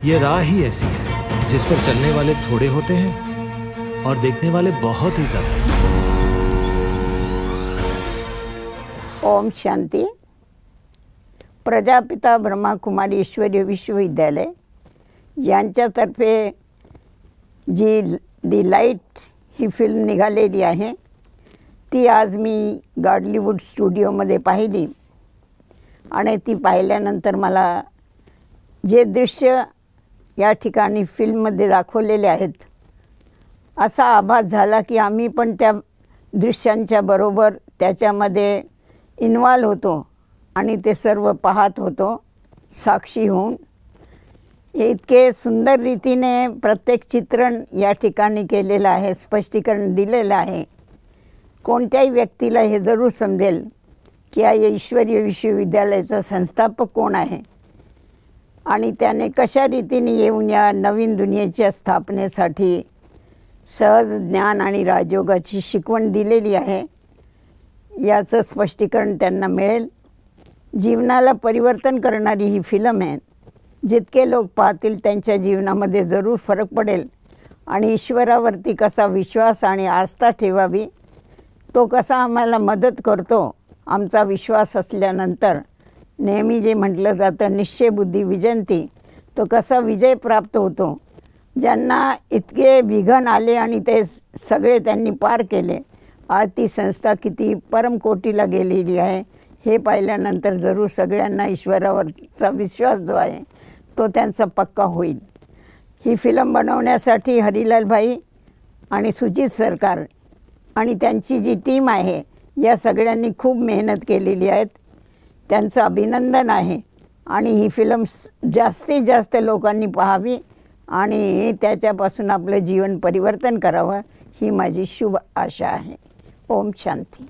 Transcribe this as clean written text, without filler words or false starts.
ये राह ही ऐसी है जिस पर चलने वाले थोड़े होते हैं और देखने वाले बहुत ही ज्यादा। ओम शांति। प्रजापिता ब्रह्माकुमारी ईश्वरीय विश्वविद्यालय यांच्यातर्फे जी दी लाईट ही फिल्म निघालेली आहे ती आज मी गॉडलीवूड स्टुडिओमध्ये पाहिली आणि ती पाहिल्यानंतर मला जे दृश्य या ठिकाणी फिल्ममध्ये दाखवलेले आहेत असा आभास झाला की आम्ही पण त्या दृश्यांच्या बरोबर त्याच्यामध्ये इन्वॉल्व होतो आणि ते सर्व पाहत होतो साक्षी होऊन। इतके सुंदर रीतीने प्रत्येक चित्रण या ठिकाणी केलेलं आहे, स्पष्टीकरण दिलेलं आहे। कोणत्याही व्यक्तीला हे जरूर समजेल की या ईश्वरीय विश्वविद्यालयाचा संस्थापक कोण आहे आणि त्याने कशा रीतीने येऊन या नवीन दुनियेच्या स्थापनेसाठी सहज ज्ञान आणि राजयोगाची शिकवण दिलेली आहे याचं स्पष्टीकरण त्यांना मिळेल। जीवनाला परिवर्तन करणारी ही फिल्म आहे। जितके लोक पाहतील त्यांच्या जीवनामध्ये जरूर फरक पडेल आणि ईश्वरावरती कसा विश्वास आणि आस्था ठेवावी तो कसा आम्हाला मदत करतो। आमचा विश्वास असल्यानंतर नेहमी जे म्हटलं जातं निश्चय बुद्धी विजंती, तो कसा विजय प्राप्त होतो। ज्यांना इतके विघ्न आले आणि ते सगळे त्यांनी पार केले, आज ती संस्था किती परमकोटीला गेलेली आहे हे पाहिल्यानंतर जरूर सगळ्यांना ईश्वरावरचा विश्वास जो आहे तो त्यांचा पक्का होईल। ही फिल्म बनवण्यासाठी हरिलाल भाई आणि सुजीत सरकार आणि त्यांची जी टीम आहे या सगळ्यांनी खूप मेहनत केलेली आहे, त्यांचं अभिनंदन आहे। आणि ही फिल्म जास्तीत जास्त लोकांनी पाहावी आणि त्याच्यापासून आपलं जीवन परिवर्तन करावं ही माझी शुभ आशा आहे। ओम शांती।